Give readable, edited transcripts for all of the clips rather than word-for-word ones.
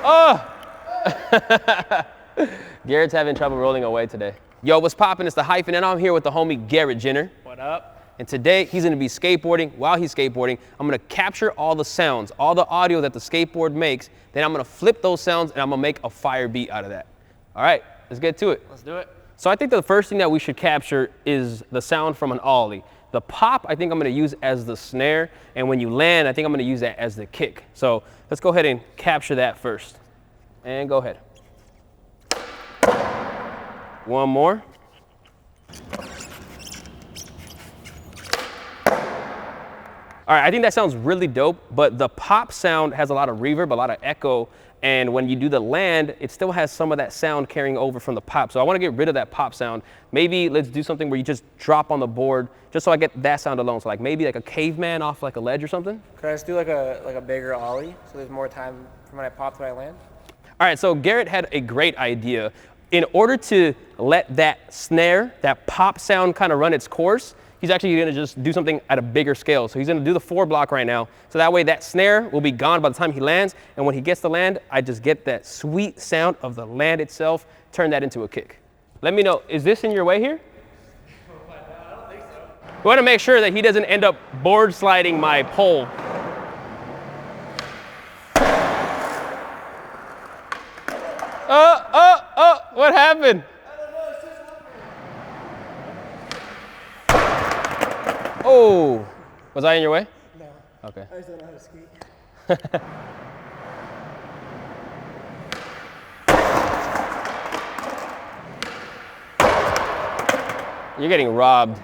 Oh! Garrett's having trouble rolling away today. Yo, what's poppin'? It's the Hyphenate, and I'm here with the homie Garrett Ginner. What up? And today he's gonna be skateboarding. While he's skateboarding, I'm gonna capture all the sounds, all the audio that the skateboard makes. Then I'm gonna flip those sounds and I'm gonna make a fire beat out of that. All right, let's get to it. Let's do it. So I think the first thing that we should capture is the sound from an ollie. The pop, I think I'm gonna use as the snare. And when you land, I think I'm gonna use that as the kick. So let's go ahead and capture that first. And go ahead. One more. All right, I think that sounds really dope, but the pop sound has a lot of reverb, a lot of echo, and when you do the land, it still has some of that sound carrying over from the pop. So I want to get rid of that pop sound. Maybe let's do something where you just drop on the board, just so I get that sound alone. So like maybe like a caveman off like a ledge or something. Could I just do like a bigger ollie so there's more time from when I pop to when I land? All right, so Garrett had a great idea. In order to let that snare, that pop sound kind of run its course, he's actually gonna just do something at a bigger scale. So he's gonna do the 4 block right now. So that way that snare will be gone by the time he lands. And when he gets to land, I just get that sweet sound of the land itself, turn that into a kick. Let me know, is this in your way here? I don't think so. We wanna make sure that he doesn't end up board sliding my pole. What happened? Oh, was I in your way? No. Okay. I just don't know how to skate. You're getting robbed.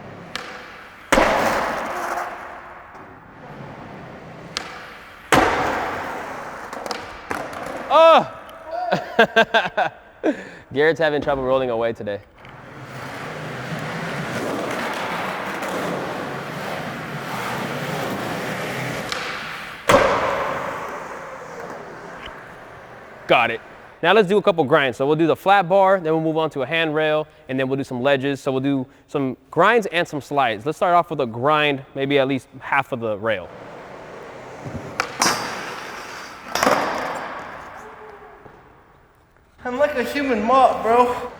Oh! Garrett's having trouble rolling away today. Got it. Now let's do a couple grinds. So we'll do the flat bar, then we'll move on to a handrail, and then we'll do some ledges. So we'll do some grinds and some slides. Let's start off with a grind, maybe at least half of the rail. I'm like a human mop, bro.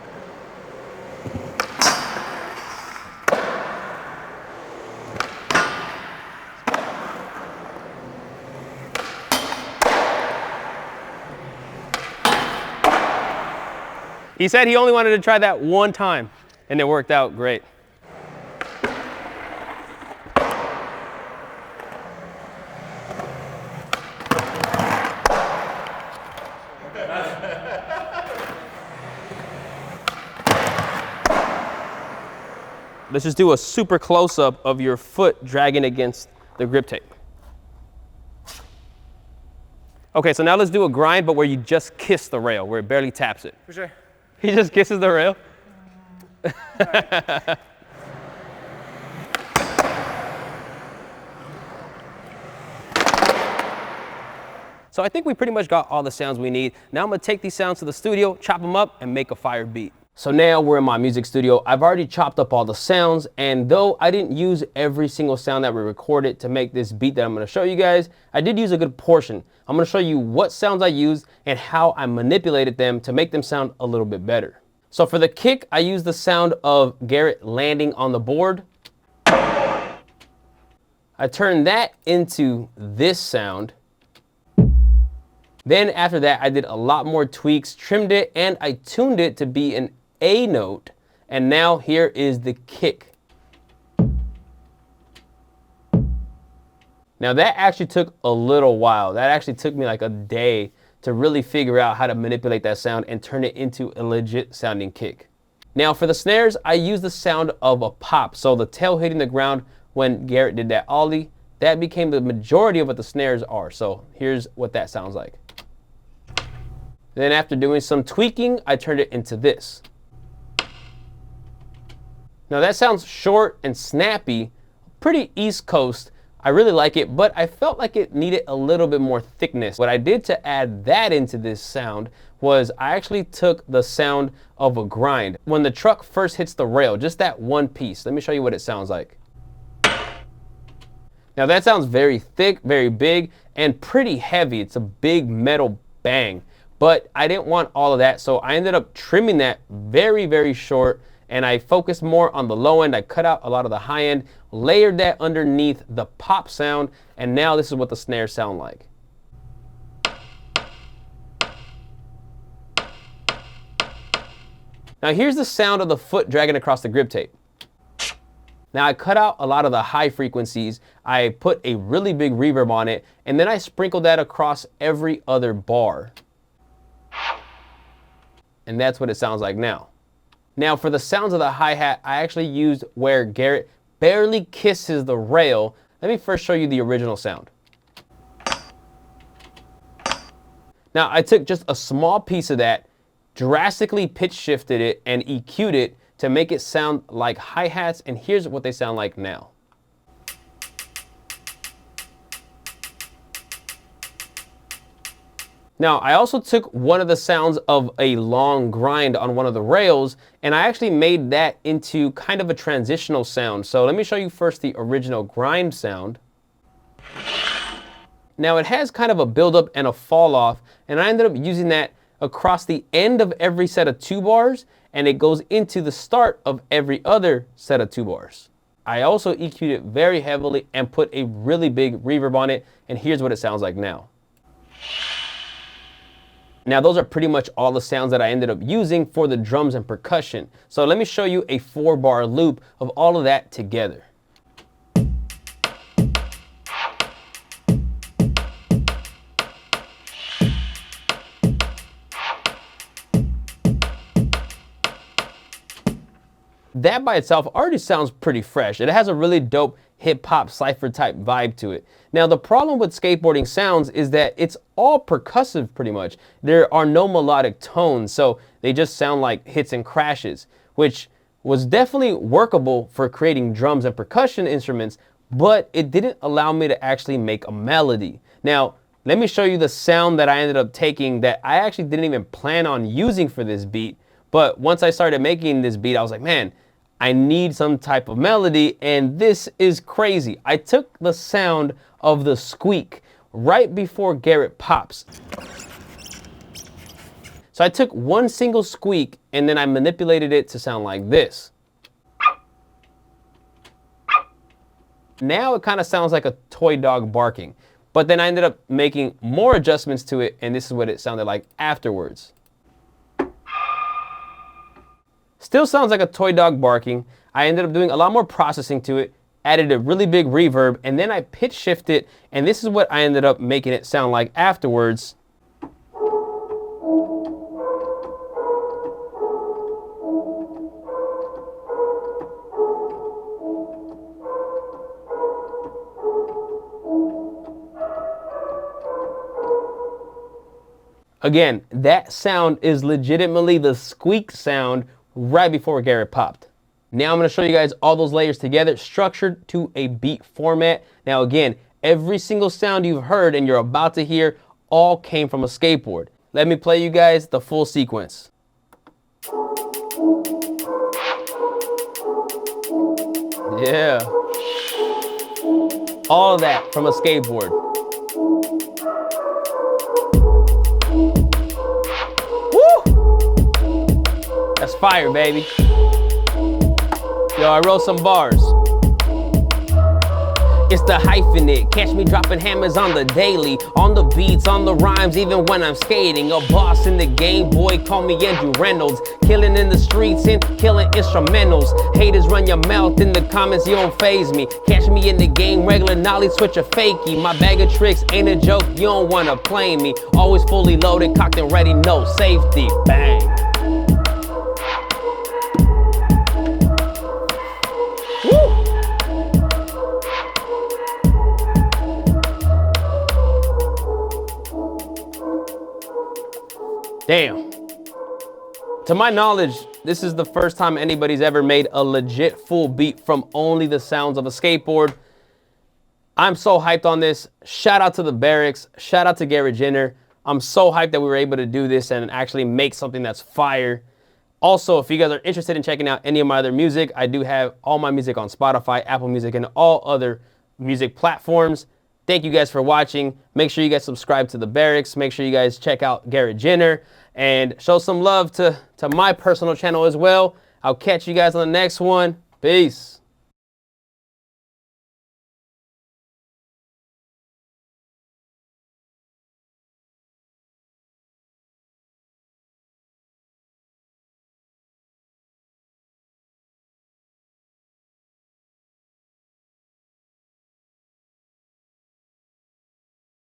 He said he only wanted to try that one time, and it worked out great. Let's just do a super close-up of your foot dragging against the grip tape. Okay, so now let's do a grind, but where you just kiss the rail, where it barely taps it. For sure. He just kisses the rail. So I think we pretty much got all the sounds we need. Now I'm gonna take these sounds to the studio, chop them up, and make a fire beat. So now we're in my music studio. I've already chopped up all the sounds, and though I didn't use every single sound that we recorded to make this beat that I'm gonna show you guys, I did use a good portion. I'm gonna show you what sounds I used and how I manipulated them to make them sound a little bit better. So for the kick, I used the sound of Garrett landing on the board. I turned that into this sound. Then after that, I did a lot more tweaks, trimmed it, and I tuned it to be an A note. And now here is the kick. Now that actually took a little while. That actually took me like a day to really figure out how to manipulate that sound and turn it into a legit sounding kick. Now for the snares, I used the sound of a pop. So the tail hitting the ground when Garrett did that ollie, that became the majority of what the snares are. So here's what that sounds like. Then after doing some tweaking, I turned it into this. Now that sounds short and snappy, pretty East Coast. I really like it, but I felt like it needed a little bit more thickness. What I did to add that into this sound was I actually took the sound of a grind. When the truck first hits the rail, just that one piece. Let me show you what it sounds like. Now that sounds very thick, very big, and pretty heavy. It's a big metal bang. but I didn't want all of that, so I ended up trimming that very, very short, and I focused more on the low end. I cut out a lot of the high end, layered that underneath the pop sound, and now this is what the snares sound like. Now here's the sound of the foot dragging across the grip tape. Now I cut out a lot of the high frequencies, I put a really big reverb on it, and then I sprinkled that across every other bar. And that's what it sounds like now. Now for the sounds of the hi-hat, I actually used where Garrett barely kisses the rail. Let me first show you the original sound. Now I took just a small piece of that, drastically pitch shifted it and EQ'd it to make it sound like hi-hats, and here's what they sound like now. Now, I also took one of the sounds of a long grind on one of the rails, and I actually made that into kind of a transitional sound. So let me show you first the original grind sound. Now it has kind of a buildup and a fall off, and I ended up using that across the end of every set of 2 bars, and it goes into the start of every other set of 2 bars. I also EQ'd it very heavily and put a really big reverb on it, and here's what it sounds like now. Now those are pretty much all the sounds that I ended up using for the drums and percussion. So let me show you a 4-bar loop of all of that together. That by itself already sounds pretty fresh. It has a really dope hip-hop cypher type vibe to it. Now the problem with skateboarding sounds is that it's all percussive pretty much. There are no melodic tones, so they just sound like hits and crashes, which was definitely workable for creating drums and percussion instruments, but it didn't allow me to actually make a melody. Now, let me show you the sound that I ended up taking that I actually didn't even plan on using for this beat, but once I started making this beat, I was like, man, I need some type of melody, and this is crazy. I took the sound of the squeak right before Garrett pops. So I took one single squeak and then I manipulated it to sound like this. Now it kind of sounds like a toy dog barking, but then I ended up making more adjustments to it, and this is what it sounded like afterwards. Still sounds like a toy dog barking. I ended up doing a lot more processing to it, added a really big reverb, and then I pitch shift it, and this is what I ended up making it sound like afterwards. Again, that sound is legitimately the squeak sound right before Garrett popped. Now I'm going to show you guys all those layers together, structured to a beat format. Now again, every single sound you've heard and you're about to hear all came from a skateboard. Let me play you guys the full sequence. Yeah. All of that from a skateboard. That's fire, baby. Yo, I wrote some bars. It's the Hyphenate. Catch me dropping hammers on the daily, on the beats, on the rhymes, even when I'm skating. A boss in the game, boy, call me Andrew Reynolds. Killing in the streets and killing instrumentals. Haters run your mouth in the comments, you don't faze me. Catch me in the game, regular nollie, switch a fakey. My bag of tricks ain't a joke, you don't wanna play me. Always fully loaded, cocked and ready, no safety. Bang. Damn. To my knowledge, this is the first time anybody's ever made a legit full beat from only the sounds of a skateboard. I'm so hyped on this. Shout out to the Barracks. Shout out to Garrett Ginner. I'm so hyped that we were able to do this and actually make something that's fire. Also, if you guys are interested in checking out any of my other music, I do have all my music on Spotify, Apple Music, and all other music platforms. Thank you guys for watching. Make sure you guys subscribe to the Barracks. Make sure you guys check out Garrett Ginner and show some love to my personal channel as well. I'll catch you guys on the next one. Peace.